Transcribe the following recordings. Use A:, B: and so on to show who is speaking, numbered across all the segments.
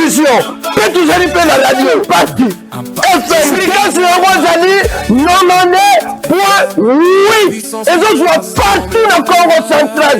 A: télévision mpe tozali mpe na radio pati fm fréquence yango ezali 99.8 ezozwa partout na Congo central.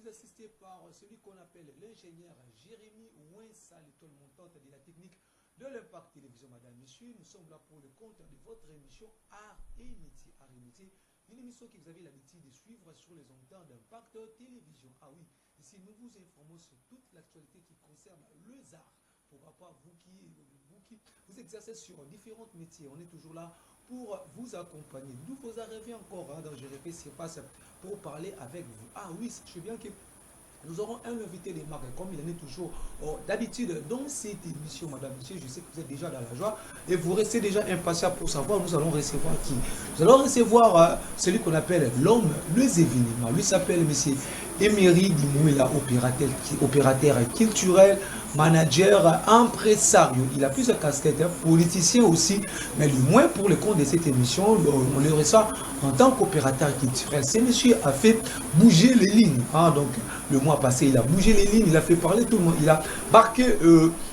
B: Assisté par celui qu'on appelle l'ingénieur Jérémy Ouensa, l'étoile montante de la technique de l'Impact Télévision. Madame, Messieurs, nous sommes là pour le compte de votre émission Art et Métier. Art et Métier, une émission que vous avez l'habitude de suivre sur les ondes d'Impact Télévision. Ah oui, ici nous vous informons sur toute l'actualité qui concerne les arts. Pourquoi pas vous qui exercez sur différents métiers. On est toujours là pour vous accompagner. D'où vous arrivez encore, hein, donc je répète ce qui passe pour parler avec vous. Ah oui, je sais bien que nous aurons un invité des marques, comme il en est toujours d'habitude dans cette émission, madame, monsieur. Je sais que vous êtes déjà dans la joie et vous restez déjà impatient pour savoir. Nous allons recevoir qui? Nous allons recevoir celui qu'on appelle l'homme, le événement. Lui s'appelle monsieur Emery Dimouela, opérateur culturel, manager, impresario. Il a plusieurs casquettes, hein, politicien aussi, mais le moins pour le compte de cette émission, on le reçoit en tant qu'opérateur culturel. Ce monsieur a fait bouger les lignes. Hein, donc, le mois passé, il a bougé les lignes, il a fait parler tout le monde. Il a marqué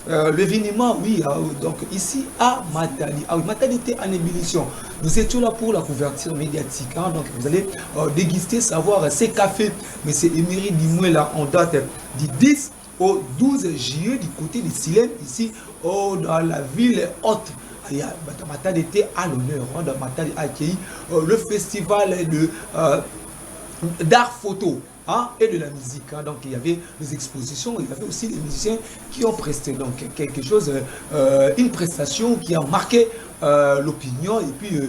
B: l'événement, oui, donc ici à Matadi. Ah oui, Matadi était en ébullition. Nous étions là pour la couverture médiatique. Hein, donc, vous allez déguster, savoir ces cafés. Mais c'est Emery Dimouela en date du 10 au 12 juillet du côté de Silène, ici dans la ville haute. Matadi était à l'honneur. Hein, Matadi a accueilli le festival d'art photo. Hein, et de la musique. Hein. Donc il y avait des expositions, il y avait aussi des musiciens qui ont presté donc quelque chose, une prestation qui a marqué l'opinion et puis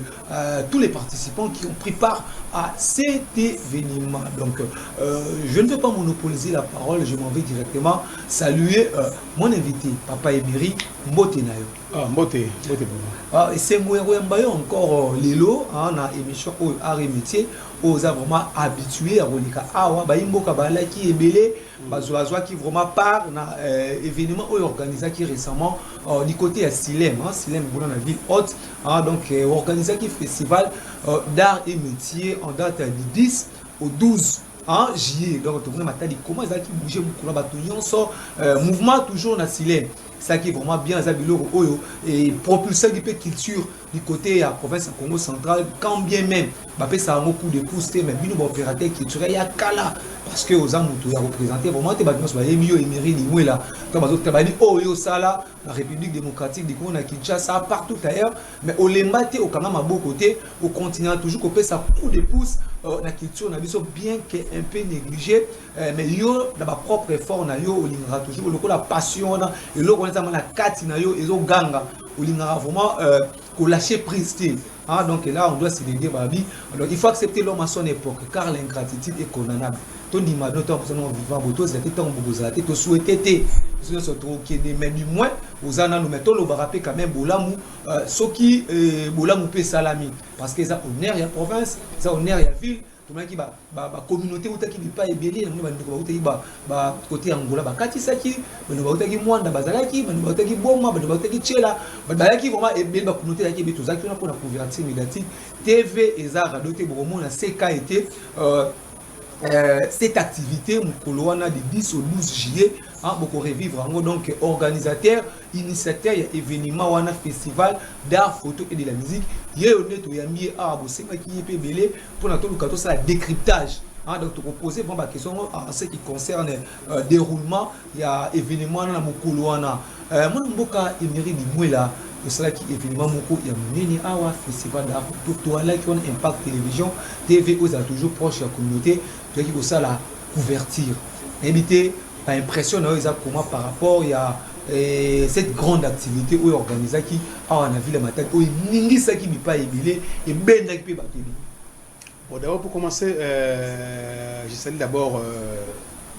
B: tous les participants qui ont pris part à cet événement. Donc je ne vais pas monopoliser la parole, je m'en vais directement saluer mon invité, Papa Emery Mbotenayo.
C: Ah, Mbote.
B: Et c'est moi encore Lilo, hein, dans l'émission Art et Métier. aux vraiment habitués à Rolika Awa, Baimboka Balaki et Belé, Bazoazoa qui vraiment part dans événement organisé qui récemment du côté à Silem, Silem dans la ville haute, donc organisé qui festival d'art et métier en date du 10 au 12 juillet. Donc on a comment ils ont bougé mouvement toujours dans Silem. Ça qui est vraiment bien et propulser du culture du côté de la province Congo centrale, quand bien même ça a un coup de pouce mais bien opérateur culturel il y a Kala parce que aux amours tu as représenté vraiment tes bâtiments sur les mieux émirés ni là comme aux autres bani oh ça là la République démocratique du Congo na Kinshasa partout ailleurs mais au lembaté au Kanama beau côté au continent toujours qu'on peut ça coup de pouce la culture na biso bien que un peu négligé mais yo dans ma propre effort na yo au lingera toujours le la passion et le on est dans la carte na yo et au ganga au lingera vraiment qu'on lâcher prise. Donc là, on doit se dire, alors il faut accepter l'homme à son époque, car l'ingratitude est condamnable. Ton image, notre personne vivant, c'était tant que vous souhaitez, nous sommes trop mais du moins, aux années, nous mettons le barapé quand même, Bolamou, ce qui Bolamou peut salami, parce que ça, on est à la province, ça, on est à la ville. Tout le monde qui la communauté qui n'est pas ébélée, côté Angola, Kati Saki, qui Mwanda, Bazalaki, qui Boma, qui Tchela, qui vraiment ébélée la communauté qui est tout ça pour la couverture médiatique. TV et Zara, doté beaucoup na CKT. Cette activité, Mukoloana de 10 au 12 juillet, beaucoup revivre donc organisateur, initiateur, événement, wana festival d'art, photo et de la musique. Il y a mis à pour notre décryptage. Donc, tu proposes vraiment la question en ce qui concerne le déroulement, il y a événement dans Mukoloana. Mon mboka émérite du Mouela. C'est là qui événement moko il y a mené awa festival d'art pour toi là qui ont impact télévision TV aux a toujours proche de la communauté tu qui ça la couverture invité par impression ils a comment par rapport il y a cette grande activité où organisé qui a en ville matin où ningi ça qui n'est pas ébilé et ben qui peut battre.
C: Bon d'abord pour commencer je salue d'abord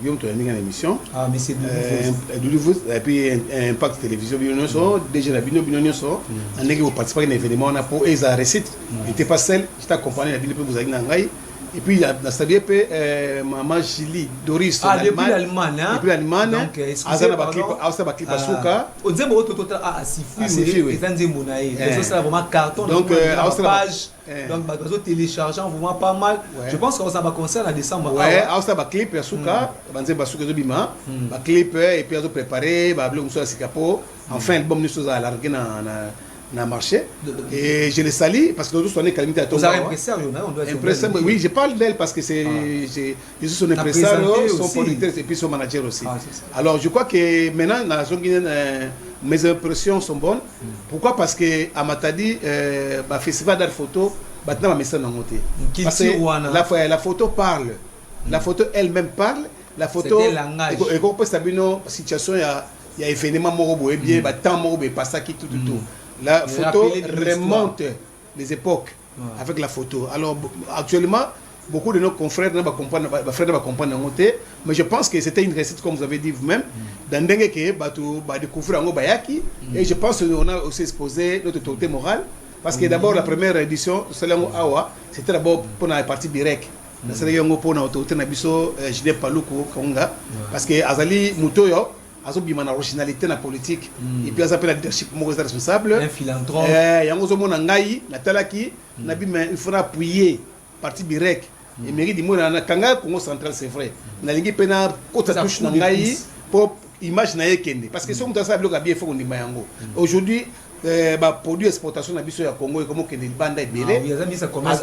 C: Guillaume, tu as mis une émission.
B: Ah, mais c'est
C: nouveau. Et puis, Impact Télévision, déjà la Bino, on a participé à un événement, on a pour ESA Récite. Il n'était pas seul, j'étais accompagné de la Bino, vous avez dit, et puis, il y a maman Julie, Doris,
B: depuis l'Allemagne.
C: Depuis l'Allemagne. Donc, Azana Baklipa Basuka.
B: On dit que à Sifu, oui. C'est vraiment carton.
C: Donc,
B: page. Donc, ils téléchargeant vraiment pas mal. Je pense que ça va concerner en décembre.
C: Ouais, Azana Baklipa Basuka, Banze Basuka de Bima, Baklipa, et puis ils ont préparé, Bablo Moussa Sikapo. Enfin, le bon nous sommes à larguer dans le marché. Et je les salue parce que nous sommes calamité à tout.
B: Vous avez impression,
C: oui, je parle d'elle parce que c'est ils sont impressionnés, son producteur et puis son manager aussi. Alors je crois que maintenant dans la zone guinéenne mes impressions sont bonnes. Pourquoi? Parce que à Matadi le festival d'art photo maintenant ma message dans côté. Parce que la photo parle. La photo elle-même parle. La photo et qu'on peut stabiliser situation il y a événement morobo et bien temps morobo et pas ça qui tout. La photo remonte les époques avec la photo. Alors actuellement, beaucoup de nos confrères ne comprennent pas, mais je pense que c'était une recette comme vous avez dit vous-même. Dans Dengue que découvrir en Bayaki et je pense qu'on a aussi exposé notre autorité morale parce que d'abord la première édition c'était d'abord pour la partie directe. C'est pour l'autorité nabiso Jide Paluku Konga parce que Azali Mutoyo azobima na originalité na politique et puis azapela leadership mo responsable
B: un philanthrope
C: yango zo mona ngai na talaki na bima il faudra appuyer parti birek et mairie di mona na kanga Congo central c'est vrai na lingi pena kota touche na ngai pour image na yekende parce que so mutasa bloka bien faut qu'on ndima yango aujourd'hui produit exportation na biso ya Congo comme que les banda ebele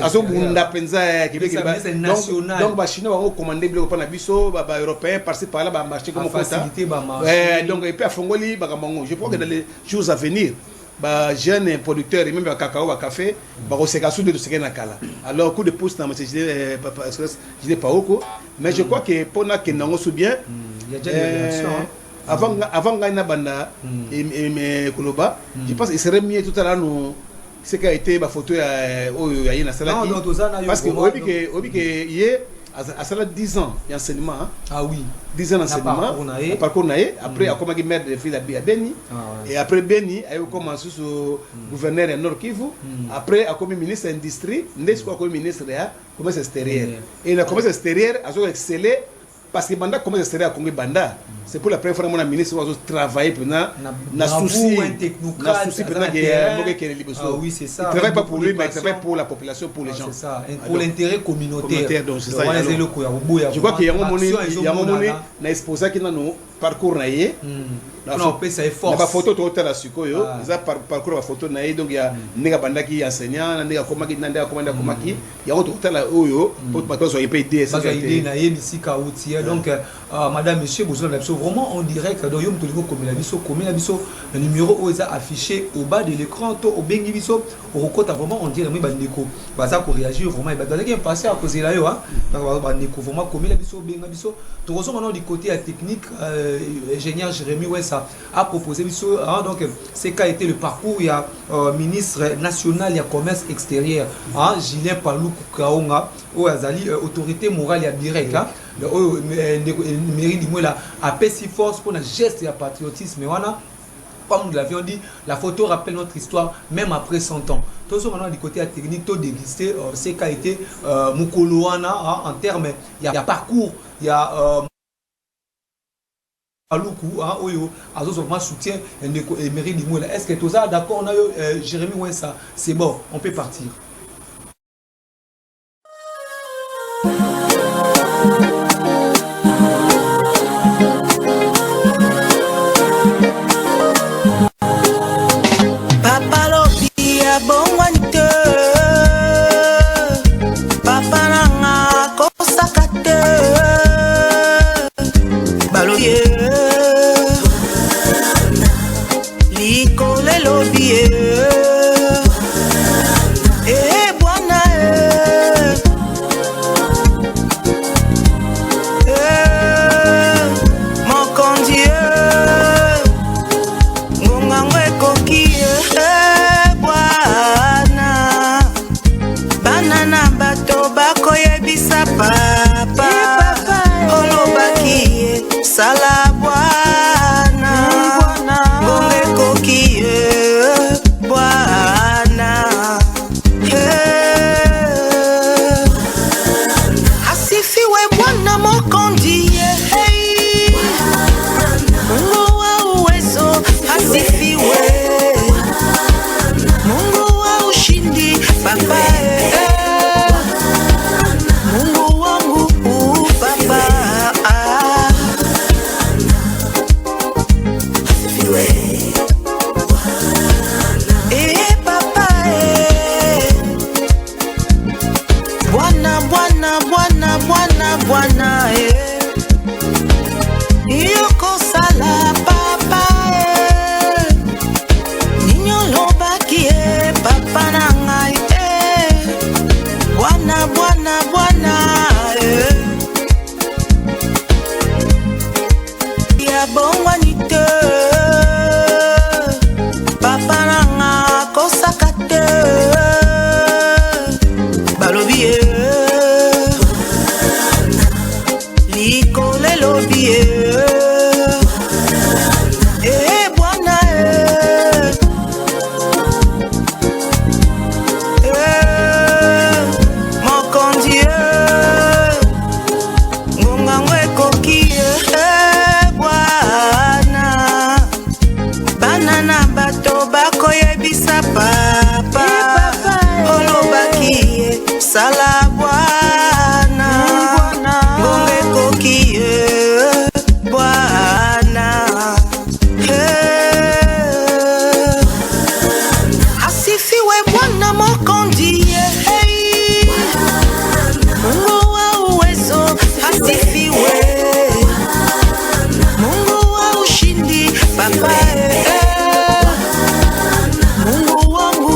C: azobunda penza Québec donc ba chinois vont commander bloc pa na biso ba européen par-ci par là ba marché comme quota donc et puis à Fongoli ba kamango je crois que dans les jours à venir ba jeunes producteurs et même ba cacao ba café ba koseka sous de ce na kala alors coup de pouce na je n'ai pas beaucoup mais je crois que pour na kenango sou bien
B: il y a déjà des réactions
C: avant Gaïna Banda et Koloba, je pense qu'il serait mieux tout à l'heure nous ce qui a été ma photo à Yéna Salaki parce que hier à ça 10 ans d'enseignement.
B: Ah oui.
C: 10 ans d'enseignement. Parcours naïe. Après, a commencé maire de ville à Beni. Et après Beni, il a commencé sur gouverneur de Nord Kivu. Après, a commencé ministre de l'industrie. N'est-ce pas comme ministre de commerce extérieur. Et le commerce extérieur a excellé. Parce que Banda commence à se à Congo Banda. C'est pour la première fois que mon ministre va travailler pendant na souci pendant
B: oui, c'est ça.
C: Il travaille pas pour lui, mais il travaille pour la population, pour les gens.
B: C'est ça, pour l'intérêt communautaire.
C: Donc c'est ça. Je crois qu'il y a un moment na exposé qui nous parcours naïe.
B: Non, ça est fort.
C: La photo tout à la sukoyo, ça parcours la photo naïe donc il y a nega Banda qui enseignant, nega komaki nanda komanda komaki, il y a tout à la oyo pour pas soit aider ça.
B: Donc, madame, monsieur, vraiment, on dirait que dans Yom Tolingo, comme la biso, le numéro est affiché au bas de l'écran, au bengi biso, au recota, vraiment, on dirait, mais Bandeko, ça pour réagir, vraiment, il va y passer à cause de là, Bandeko, vraiment, comme la biso, benga biso, tout maintenant du côté technique, ingénieur Jérémy Ouessa a proposé biso, donc, c'est qu'a été le parcours, il y a ministre national, il y a commerce extérieur, Julien Palou Kaonga, autorité morale, il y a direct, mairie du Mouela a fait si force pour un geste de patriotisme. Mais voilà, comme nous l'avions dit, la photo rappelle notre histoire même après 100 ans. Tout ça maintenant du côté technique, tout déguisé, c'est qu'a été Mukoloana en termes, il y a parcours, il y a Aloukou, Oyo, Azo soutien et mairie du Mouela. Est-ce que tout ça, d'accord, on a eu Jérémy Ouessa, c'est bon, on peut partir.
D: Mungu wangu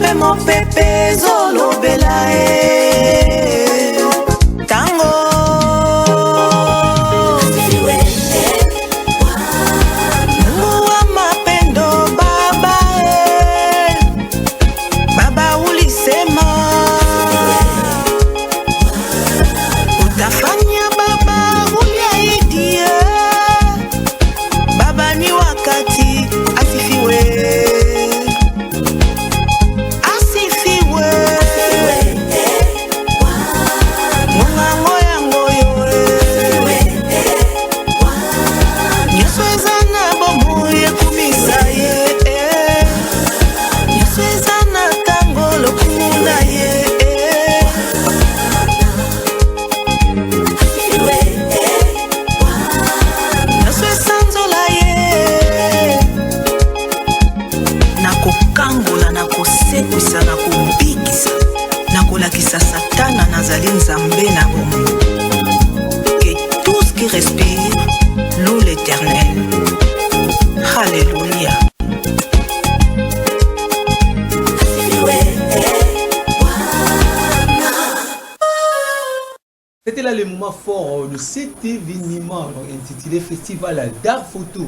D: mpe mopepe zolobela tango muwa mapendo baba baba ulisema utafanya baba uliahidia baba ni wakati asifiwe na kumbikisa na kolakisa satana nazali nzambe na bomo que tout ce qui respire loue l'éternel. Alléluia.
B: C'était là le moment fort de cet événement intitulé Festival d'art photo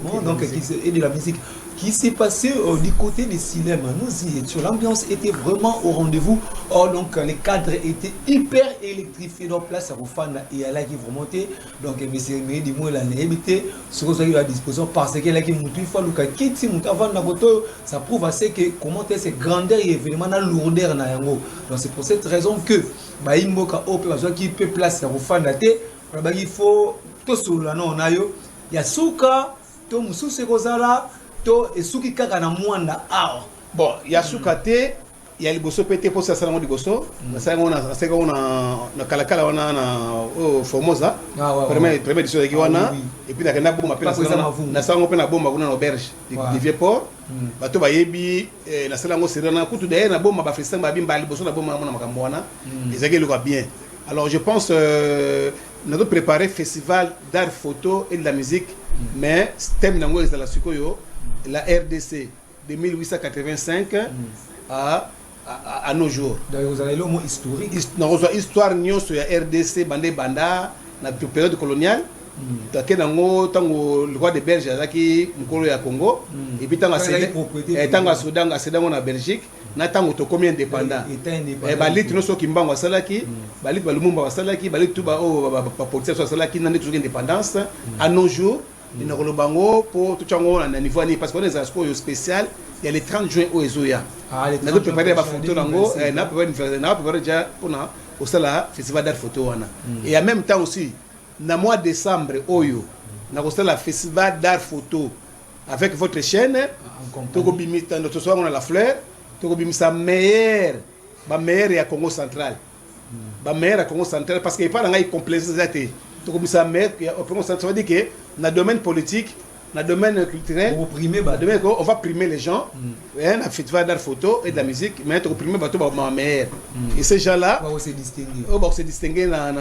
B: et de la musique qui s'est passé du côté des cinémas. Nous y étions, l'ambiance était vraiment au rendez-vous. Donc les cadres étaient hyper électrifiés. Donc là, ça vous fan et là qui vont monter. Donc monsieur Mehdi Moua l'a invité sur la disposition parce que là qui monte une fois le cas qui avant la moto, ça prouve assez que comment c'est grandeur et évidemment la lourdeur na yango. Donc c'est pour cette raison que bah il moka au place qui peut place ça vous fan daté. Il faut tout sur la non nayo. Ya suka to mususu kozala et suki kaka na mwanda awa
C: bon ya suka te ya liboso pete po sasa ngo liboso na sasa ngo na kalakala wana na Formosa premier édition de wana et puis na kana bomba pela na sasa ngo pena bomba kuna na auberge du vieux port bato bayebi na sala ngo serana kutu d'ailleurs na bomba ba festa ba bimba liboso na bomba na makambo wana ezaki luka bien. Alors je pense nous avons préparé festival d'art photo et de la musique mais thème nango est la sikoyo la RDC de 1885 à nos jours.
B: Donc vous avez le mot historique.
C: Nous avons histoire nyonso ya RDC bande banda na période coloniale. Take nango tango le roi de Belge azaki mukolo ya Congo et puis tango Soudan na Belgique na tango to combien indépendant. Balit no so kimbango salaki, balit balumumba wasalaki, balit tuba politique wasalaki na netu indépendance à nos jours. Il nous bango pour tout chango na niveau ni parce qu'on est à sport spécial il y a le 30 juin au Ezoya. On a préparé ba photo nango na préparé déjà pour na au sala festival d'art photo wana. Et en même temps aussi na mois de décembre oyo na ko sala festival d'art photo avec votre chaîne toko bimita notre soir on a la fleur toko bimisa meilleur ya Congo central. Ba meilleur à Congo central parce que pas na ngai complexe zaté. Toko bimisa meilleur au Congo central ça veut dire que dans le domaine politique, dans le domaine culturel, on va primer les gens, un festival d'art photo et de la musique, mais on va primer les meilleurs. Et ces gens-là, on va se distinguer dans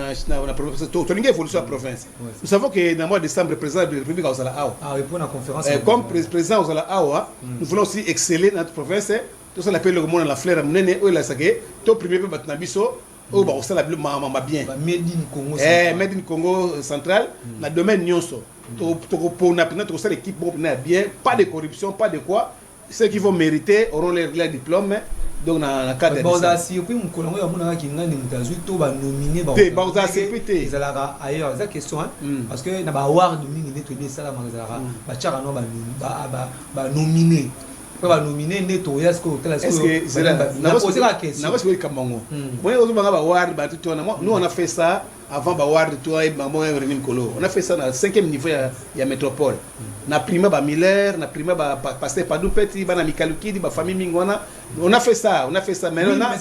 C: la province. Tout le monde évolue sur la province. Nous savons que dans le mois de décembre, le président de la République a Awa.
B: Pour la conférence.
C: Comme président de Awa, nous voulons aussi exceller dans notre province. Tout ça, on appelle le monde dans la fleur, où il a saqué, tout premier peu de Nabiso. Oh bah on s'en a bien. Made in Congo central, dans le domaine nyonso. Pour notre équipe bien, pas de corruption, pas de quoi. Ceux qui vont mériter auront leur diplôme. Donc dans le cadre de ça.
B: Si puis mon collègue a mon qui n'a ni to ba nominé ba. Ils allaient ailleurs, c'est la question parce que na ba award mingi ne to ça la mazara. Ba chara no ba nominé. Ba nominé ne to ya sko tela sko.
C: Est-ce que na poser la question. Na pas sur Kamongo. Moi on va ba award ba tout nous on a fait ça avant ba award toi et maman René Kolo. On a fait ça dans le 5e niveau ya métropole. Na prima ba Miller, na prima ba passer Padou Petit, ba na Mikaluki, ba famille Mingwana. On a fait ça mais on a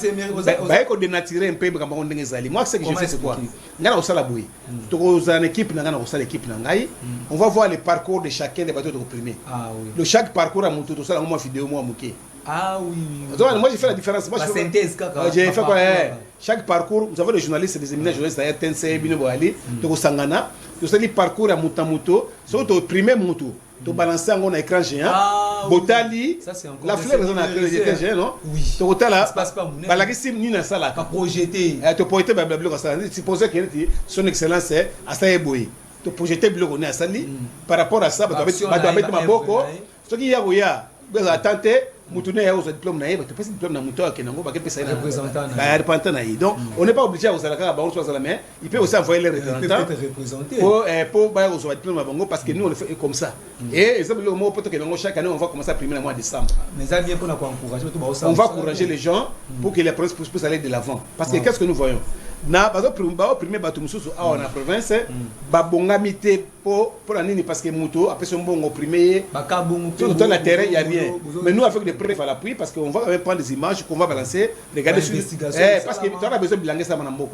C: ba éco dénaturer un peu ba Kamongo ndengezali. Moi ce que je fais c'est quoi? Ngana osala boui. To za une équipe ngana osala équipe na ngai. On va voir le parcours de chacun des bateaux de primé.
B: Ah oui.
C: Le chaque parcours a monté tout ça moi vidéo moi muké.
B: Ah oui.
C: Donc moi j'ai fait la différence. Moi
B: la synthèse
C: j'ai fait quoi chaque parcours, nous avons des journalistes, des éminents journalistes à RTNC, Bino Boali, Toko Sangana, tout ça, les parcours à Mutamuto, c'est au premier Moutou. to balancer on a écran géant botali la fleur on a écran géant non to botala balaki sim ni na sala
B: ka projeter
C: to projeter ba blabla ça supposé que son excellence est asaye boy to projeter bloko ni asali par rapport à ça ba to maboko ce qui ya attente mutune ya uso diplôme na yeba to pesi diplôme na muto akenango ba kepesa ina représentant na yi donc on n'est pas obligé à usala ka ba on soit la main il peut aussi envoyer les représentants pour ba uso diplôme na bango parce que nous on le fait comme ça et exemple le mot peut que chaque année on va commencer à primer le mois de décembre
B: mais ça vient pour encourager tout
C: on va encourager les gens pour que les provinces puissent aller de l'avant parce que qu'est-ce que nous voyons na bazo primer bato mususu a na province ba bongamité pour la nini parce que muto après son bon premier sur tout le terrain il y a rien mais nous avec des preuves à l'appui parce qu'on va quand même prendre des images qu'on va balancer regarder sur parce que tu as besoin de bilanguer ça manambo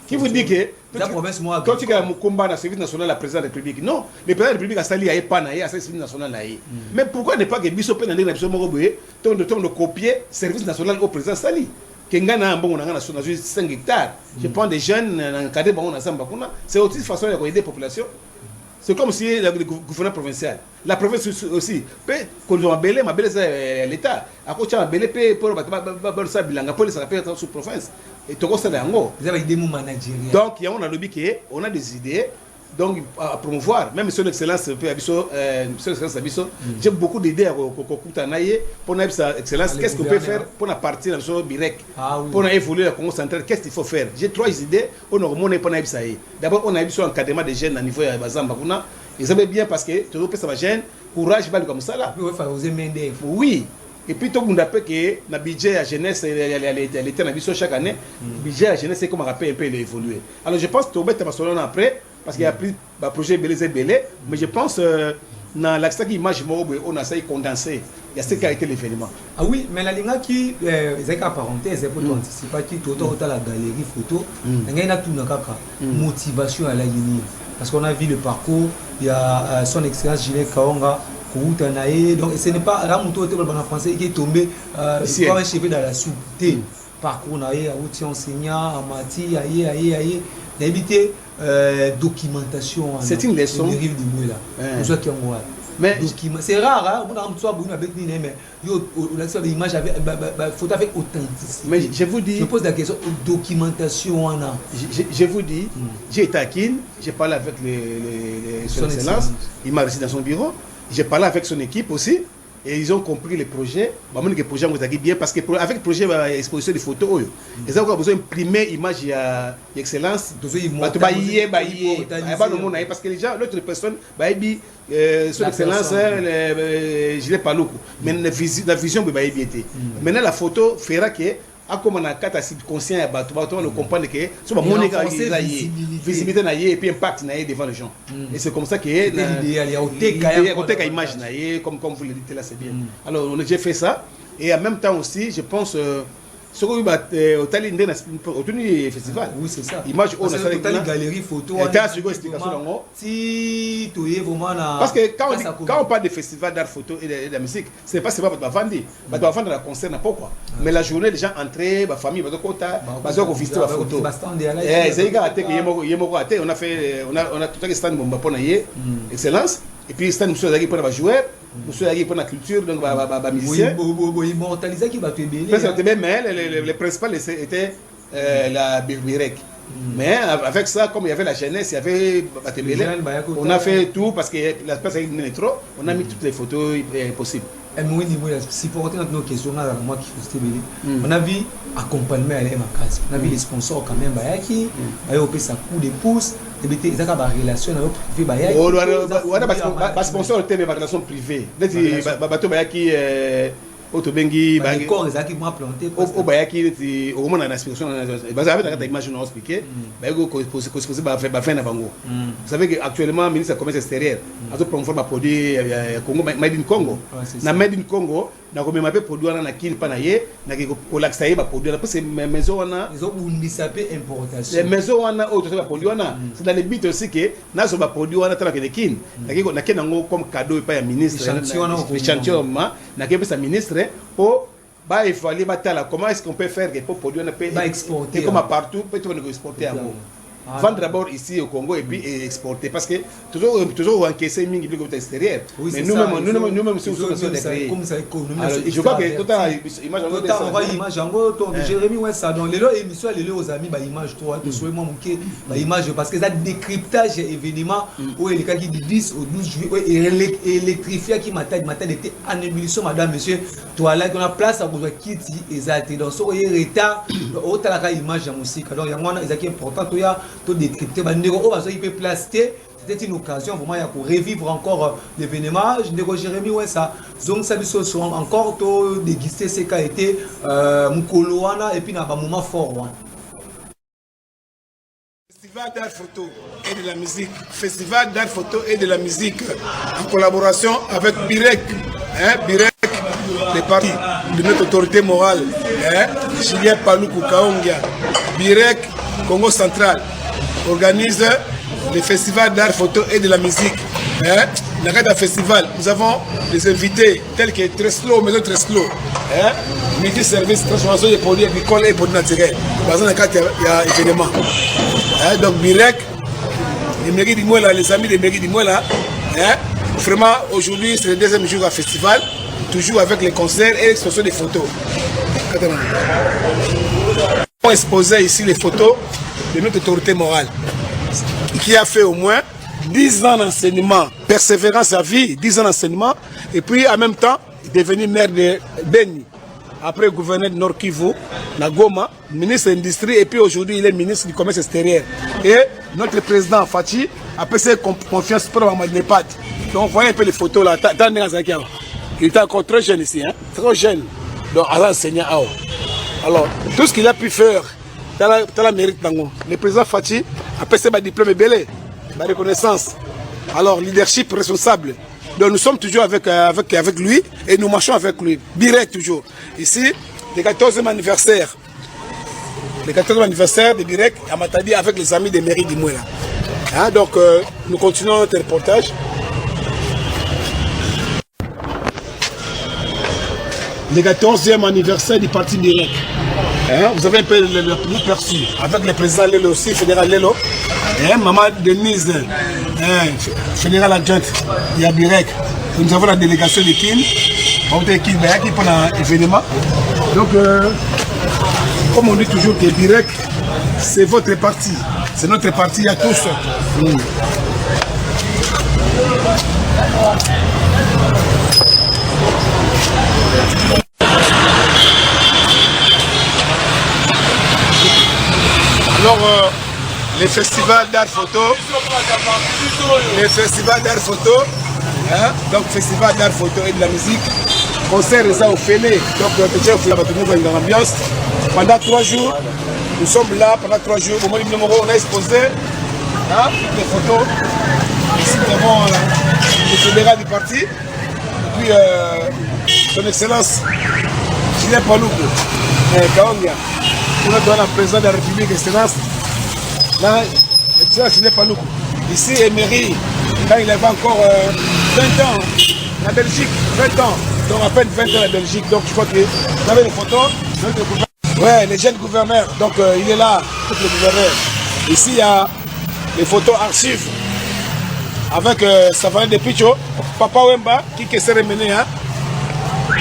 C: qui vous dit que quand tu as mon combat dans le service national la présidence de la République non le président de la République a sali a pas na a service national là mais pourquoi ne pas que biso pe na ndenge na biso moko boye ton de copier service national au président sali Kengana bon on a 5 hectares. Je prends des jeunes encadrés bon on a c'est aussi une façon de aider la population. C'est comme si le gouvernement provincial, la province aussi, quand on a belé, ma belle c'est l'État. À côté on a belé pour ça bilanga pour les s'appeler sous province. Et tout ça là ngo.
B: Vous avez des mots managériels.
C: Donc il y a on a lobby qui on a des idées. Donc à promouvoir même son excellence j'ai beaucoup d'idées à pour notre excellence qu'est-ce qu'on peut faire pour la partie dans son birek pour évoluer la Congo central qu'est-ce qu'il faut faire j'ai 3 idées on a remonté pour na d'abord on a vu sur encadrement des jeunes à niveau ya bazamba kuna ils savaient bien parce que tout le ça jeune courage va comme ça là oui et puis tout le monde appelle que na budget à jeunesse l'état na biso chaque année budget à jeunesse c'est comme rappel un peu évoluer alors je pense que tout bête Barcelone après parce qu'il y a plus de projets belé mais je pense dans l'accès qui image on a essayé condenser il y a ce qui a été l'événement
B: ah oui mais la ligne qui c'est qu'à parenthèse pour anticiper qui tout autant la galerie photo il y a tout nakaka motivation à la ligne parce qu'on a vu le parcours il y a son excellence Gilles Kaonga donc ce n'est pas la moto en français qui est tombé comme un cheveu dans la soupe parcours naé à outil enseignant à mati aïe d'éviter documentation
C: c'est une leçon
B: mais c'est rare on a un soir avec ni mais on a des images avec photo avec authenticité
C: mais je vous dis
B: je pose la question documentation
C: je vous dis j'ai été à Kin j'ai parlé avec son excellence il m'a reçu dans son bureau j'ai parlé avec son équipe aussi et ils ont compris les projets le projet bien parce que avec le projet exposition de photos ils ont besoin d'imprimer image ya excellence parce que les gens l'autre personne son excellence je l'ai pas loco mais la vision maintenant la photo fera que comme on a quatre subconscient on comprendre que sur la visibilité et puis impact devant les gens et c'est comme ça que il y a image comme vous le dites là c'est bien alors j'ai fait ça et en même temps aussi je pense ce qu'on au tali au festival
B: oui c'est ça
C: image on a
B: ça la galerie photo si tu es vraiment
C: parce que quand on parle de festival d'art photo et de la musique c'est pas seulement pour vendre la concert n'importe quoi mais la journée les gens entrés ma famille va kota va visiter la photo on a fait on a tout un stand bomba pour naie excellence et puis stand monsieur Zaki pour les joueurs monsieur Zaki pour la culture donc musicien
B: immortaliser qui va te
C: mais le principal était la Birek. Mais avec ça, comme il y avait la jeunesse, il y avait on a fait tout parce que la place est trop, on a mis toutes les photos possibles.
B: Si pour rentrer dans nos questions, moi qui on a vu accompagnement à l'EMACAS, on a vu les sponsors quand même, qui ont fait ça coup de pouce, et puis ils ont une relation privée.
C: Les sponsors étaient des relations privées. Otobengi
B: corps les qui m'ont planté
C: au bayaki au moment en aspiration basé avec la image on expliqué vous savez que actuellement le ministre du commerce extérieur a promouvoir ma produit Congo made in Congo na made in Congo na ko même produit na kin pa na ye na ko laxaye ba produit parce que maison on a
B: ils ont undisape importation
C: les maisons on a autre ba produit on a c'est dans les bits aussi que na so ba produit on a tala que kin na kin ngo comme cadeau pa ya ministre échantillon na ke sa ministre pour évaluer comment est-ce qu'on peut faire pour produire un pays exporter comme partout peut on exporter à vous Vendre d'abord ici au Congo et puis exporter. Parce que toujours encaisser une public à l'extérieur. Mais nous-mêmes, si nous sommes créés.
B: Comme ça, économie.
C: Je crois que tout à
B: image en gros, Jérémy, ouais, ça. Donc, les émissions, les aux amis, image, toi, tu souhaites moi, image, parce que ça décryptage événement où les cas qui dit 10 au 12 juillet, électrifié qui matin était en ébullition, madame, monsieur, toi là, qu'on a place à vous quitter, exact. Donc, ça, il y a retard, autant la image de musique. Donc, il y a un qui est important, il y a tout décrypté, il peut placer. C'était une occasion vraiment pour revivre encore l'événement. Je dis que Jérémy, ouais, ça. Donc, ça sont encore déguster ce qu'a été Mukoloana et puis dans un moment fort.
C: Festival d'art photo et de la musique. Festival d'art photo et de la musique en collaboration avec Birek. Birek, les partis de notre autorité morale. Julien Paluku Kaongia. Birek, Congo Central, organise le festival d'art photo et de la musique. Dans le festival, nous avons des invités tels que Treslo, Maison Treslo, multi-service, transformation des produits agricoles et produits naturels. Dans le cas, il y a un événement. Donc, Birek, les mairies du Mouela, les amis des mairies du Mouela, vraiment, aujourd'hui, c'est le deuxième jour à festival, toujours avec les concerts et l'exposition des photos. On va exposer ici les photos de notre autorité morale, qui a fait au moins 10 ans d'enseignement, persévérance à vie, 10 ans d'enseignement, et puis en même temps, devenu maire de Beni, après gouverneur de Nord Kivu, Nagoma, ministre de l'Industrie, et puis aujourd'hui il est ministre du Commerce extérieur. Et notre président Fachi a passé confiance pour le NEPAD. Donc vous voyez un peu les photos là, il était encore très jeune ici, très jeune, donc à l'enseignant. Alors, tout ce qu'il a pu faire, dans la mérite. Le président Fachi a passé ma diplôme belé, ma reconnaissance. Alors, leadership responsable. Donc, nous sommes toujours avec lui et nous marchons avec lui. Direct toujours. Ici, le 14e anniversaire. Le 14e anniversaire de Birek à Matadi avec les amis des mairies d'Imouela. Donc, nous continuons notre reportage. Le 14e anniversaire du parti Birek. Vous avez un peu le perçu avec le président Lelo aussi, fédéral Lelo, maman Denise, fédéral adjointe, il y a Birek. Nous avons la délégation de Kin, qui pendant l'événement. Donc, comme on dit toujours que Birek, c'est votre parti, c'est notre parti à tous. Alors, les festivals d'art photo, donc festival d'art photo et de la musique, concert ça au Félé, donc dans l'ambiance. Pendant 3 jours, nous sommes là pendant 3 jours. Au moment du numéro, on a exposé des photos ici devant le fédéral du parti, et puis son excellence Julien Paluku Kaongia. On a donné la présidente de la République, excellence. Là, excellence Julien Paluku. Ici, Emery, quand il avait encore 20 ans, la Belgique, 20 ans. Donc à peine 20 ans la Belgique. Donc je crois que vous avez les photos. Ouais, les jeunes gouverneurs. Donc il est là, tout le gouverneur. Ici, il y a les photos archives avec Savané de Picho, Papa Wemba, qui s'est remené.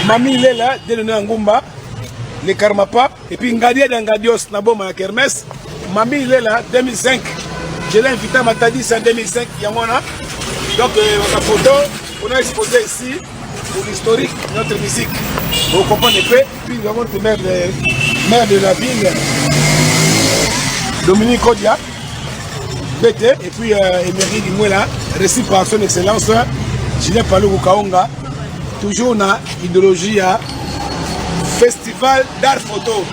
C: Mamie, il est là, Dénoné Angumba. Les Karmapa, et puis Ngadia d'Angadios, Naboma à Kermès. Mamie, il est là, 2005. Je l'ai invité à Matadi, c'est en 2005, Yamona. Donc, la photo, on a exposé ici pour l'historique de notre musique. Vous comprenez peu. Puis, nous avons le maire de la ville, Dominique Kodia, BT, et puis Emery Dimouela, reçu par son excellence, Julien Paluku Kaonga, toujours dans l'idéologie à Festival d'art photo.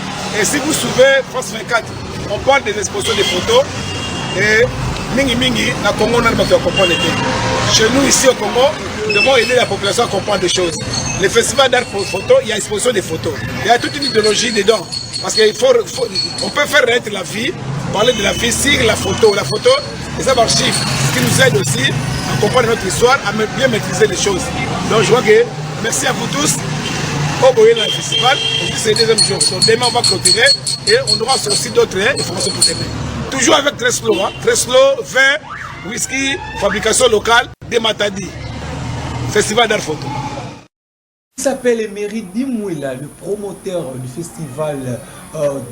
C: Et si vous suivez France 24, on parle des expositions de photos. Et Mingi, la Congo, on a comprendre. Chez nous, ici au Congo, nous devons aider la population à comprendre des choses. Le festival d'art photo, il y a exposition des photos. Il y a toute une idéologie dedans. Parce qu'on peut faire naître la vie, parler de la vie sur la photo. La photo, les archives, ce qui nous aide aussi à comprendre notre histoire, à bien maîtriser les choses. Donc je vois que merci à vous tous. Au bout du festival, c'est le deuxième jour. Donc demain on va clôturer et on aura aussi d'autres informations pour demain. toujours avec Treslo, hein. Treslo, vin, whisky, fabrication locale, de Matadi. Festival d'art photo.
B: Il s'appelle Emery Dimouila, le promoteur du festival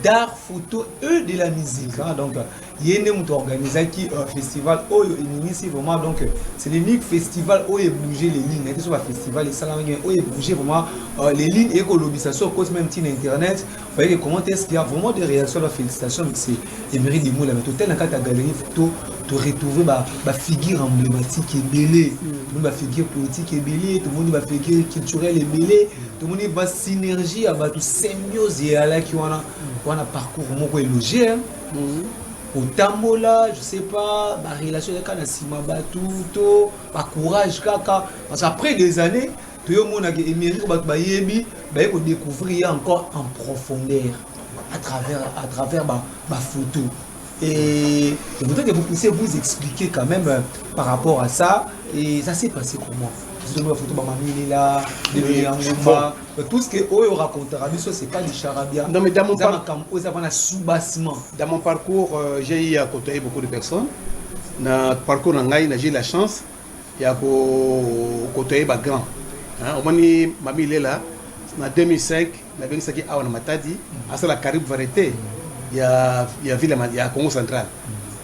B: d'art photo et de la musique. Hein. Donc, il y a un organisé qui festival ici vraiment donc c'est l'unique festival où il bougé les lignes. C'est sur le festival les salariés où il bougé vraiment les lignes et que l'obligation cause même sur internet. Vous voyez comment est-ce qu'il y a vraiment des réactions de félicitations. C'est Emery Dimouila. Mais tout tel dans ta galerie photo, tu retrouves ma figure emblématique et belle, ma figure politique et belle, tout le monde ma figure culturelle et belle, tout le monde va synergie avec toute symbiose et à la qui on a parcours vraiment élogé. Au Tambola, je sais pas, ma relation avec Kanasima Batuto, ma courage kaka. Parce qu'après des années, tout le monde a émiré pour découvrir encore en profondeur à travers ma photo. Et je voudrais que vous puissiez vous expliquer quand même par rapport à ça. Et ça s'est passé comment? Vous avez la photo de mamie là, de tout ce que vous racontera, c'est pas du charabia.
C: Non, mais dans mon parcours, j'ai eu à côtoyer beaucoup de personnes. Dans le parcours, j'ai eu la chance de côtoyer des grands. Au moment où mamie est là, en 2005, la ville qui a Matadi, à la Caraïbe Variété. Il y a Congo central.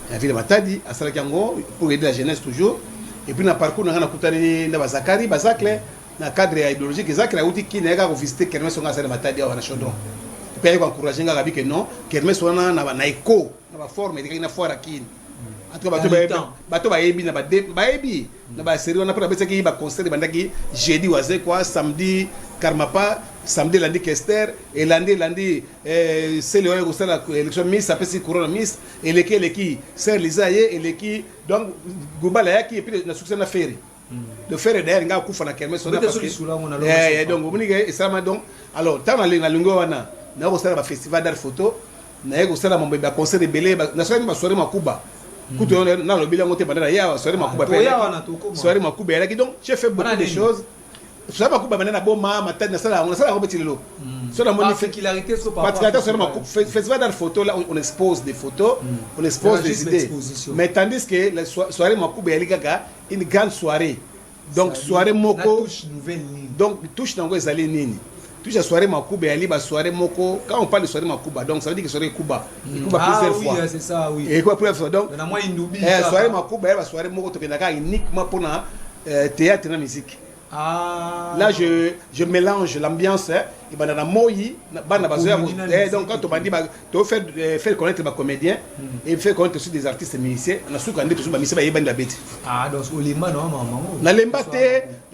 C: Il y a ville Matadi, à Salakango, pour aider la jeunesse toujours. Et puis dans le parcours, on a écouté Zakari, Bazakle, dans le cadre idéologique, Zakari a dit qu'il n'a pas visité Kermès on a Matadi à Chaudron. Et puis il a encouragé les gens que non, Kermès on a écho, on a forme, il y a une foire à qui. En tout cas, bateau baebi na baebi na ba série on a pris que il va concert bandaki jeudi oise quoi samedi Karmapa samedi lundi Kester et lundi c'est le au la élection Miss ça peut se couronne Miss et les qui Sœur Lisaye et les qui donc Gobala yaki et puis na succès na ferry le ferry d'ailleurs nga kufa na Kermès on a parce que donc on dit ça donc alors tant na lungo wana na au la festival d'art photo na au la mon ba concert de belé na soirée makuba Écoute, on a le bilan monté pendant la soirée Makuba. Donc, j'ai fait beaucoup de choses. Soirée Makuba, maintenant, ma tête, on a ça, on a petit lot.
B: Particularité,
C: festival d'art photo, là, on expose des photos, on expose des idées. Mais tandis que la soirée Makuba, il y a une grande soirée. Donc, soirée Moko. Donc, touche dans les allées Nini. Toute la soirée Makuba et la soirée Moko. Quand on parle de soirée Makuba, donc ça veut dire que soirée Kuba. Kuba plusieurs fois.
B: Oui, c'est ça, oui.
C: Et quoi plusieurs fois. Donc,
B: la
C: soirée Makuba et la soirée Moko, tu es uniquement pour le théâtre et la musique. Là, je mélange l'ambiance. Et dans la moyi, donc quand on m'a dit, tu veux faire connaître les comédiens et faire connaître aussi des artistes musiciens, on a su qu'on a tous les musiciens qui la bête.
B: Ah, donc au Lima, non, maman.
C: La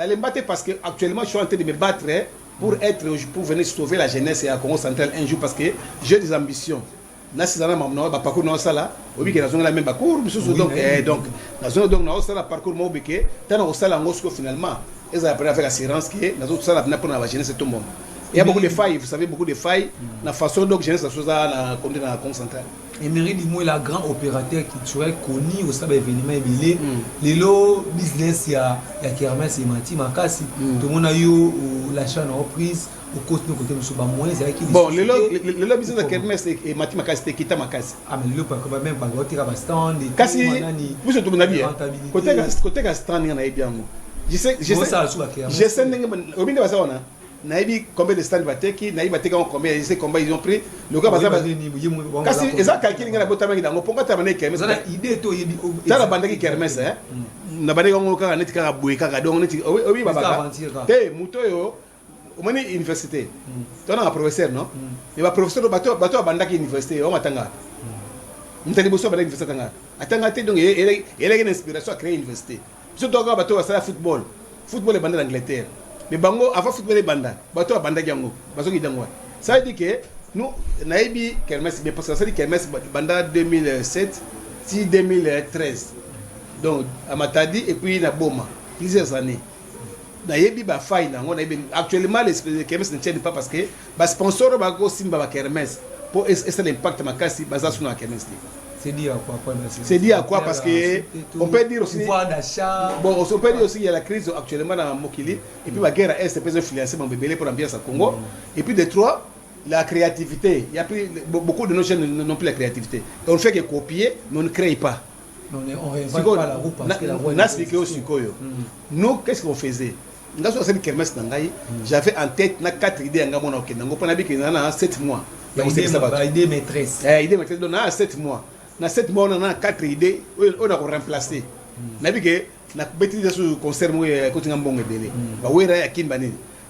C: Lembate parce que actuellement je suis en train de me battre pour venir sauver la jeunesse et à Congo central un jour parce que j'ai des ambitions. Là, c'est un parcours dans ça là. Oui, que la même parcours. Donc, dans parcours mobile, tant que finalement, ils ont appris avec assurance que dans autres salles pour la jeunesse tout le monde. Il y a beaucoup de failles, vous savez, beaucoup de failles. La façon dont jeunesse la chose à comme dans la Congo central.
B: Emery Dimouila est la grand opérateur culturel connu au sein de l'événement ébilé. Les lots business, il y a Kermès et Mati Makasi. Tout le monde a eu l'achat en reprise. Bon,
C: le lot business de Kermès et Mati Makasi, c'était Kita Makasi.
B: Ah, mais le lot, quand même, pas de stand.
C: Kasi, vous êtes tout le monde. Côté stand, il y en a bien. Je sais, Naïbi combien de stands bateki, Naïbi bateki combien ils ont pris. Le gars kasi eza calcul ngana botama ngidango ponga tamane Kermès.
B: Zana idée to yebi.
C: Tala bandaki Kermès na bandaki ngo kaka neti kaka boy kaka donc neti obi baba. Te muto yo omani université. Tona un professeur non? Mais ba professeur bato bandaki université o matanga. Mutali boso bandaki université tanga. Atanga te donc il a une inspiration à créer une université. Surtout quand bato ça football. Football est bandé d'Angleterre. Mais bango avant football banda bato banda jango baso ki dangwa ça dit que nous naïbi Kermès mais parce que ça dit Kermès banda 2007 si 2013 donc à Matadi et puis na Boma plusieurs années naïbi ba faille na on actuellement les Kermès ne tiennent pas parce que ba sponsor ba go simba ba Kermès pour essayer l'impact makasi baza sur na Kermès.
B: C'est dit à quoi?
C: C'est dit à quoi parce que on peut dire aussi.
B: Bon,
C: on peut dire aussi il y a la crise actuellement dans Mokili et puis la guerre est peut influencer mon bébé pour l'ambiance à Congo et puis de trois la créativité. Il y a plus, beaucoup de nos jeunes n'ont plus la créativité. On ne fait que copier, mais on ne crée pas.
B: On réinvente pas la roue parce que la roue est...
C: Nous, qu'est-ce qu'on faisait? J'avais en tête 4 idées à Ngamona Okenango. On a dit qu'il y en a 7 mois.
B: Idée maîtresse.
C: Idée maîtresse, on a 7 mois. Dans 7 mois, on a 4 idées, on a remplacé. On a dit que na bêtise sur le concert, on a continué à bon délai.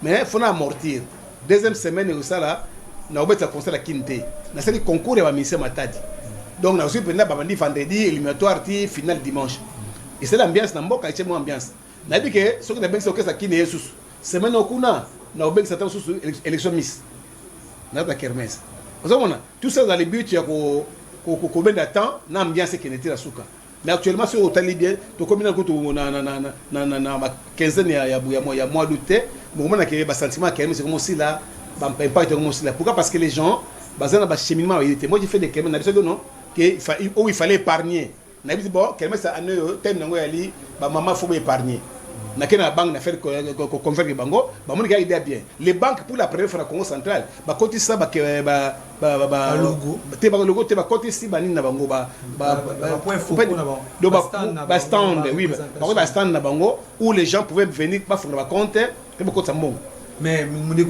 C: Mais il faut amortir. Deuxième semaine, on a oublié le concert à Kinte. On a fait le concours et on a mis ça matadi. Donc, on a aussi pris vendredi, éliminatoire, finale dimanche. Et c'est l'ambiance, on a mis l'ambiance. On a dit que ce qui est bien, c'est que ça qui est sous. Semaine au Kuna, on a oublié que ça sous élection Miss. On a la kermesse. Tout ça dans les buts, il y a combien de temps, on a ambiance qui n'était la souka. Mais actuellement, sur l'hôtel libyen, tu as combien de temps, na 15 ans, il y a mois d'août, mais au moment où il y a un sentiment qui est comme aussi là, impact comme aussi là. Pourquoi? Parce que les gens, basés dans le cheminement, moi j'ai fait des kermesses, où il fallait épargner. On a dit, bon, kermesse, c'est un thème, maman, il faut épargner. On a une banque d'affaires convaincre les banques, bien. Les banques, pour la première fois, au Congo central, côté ça, logo, côté si, stand où les gens pouvaient venir, faire compte,
B: mais il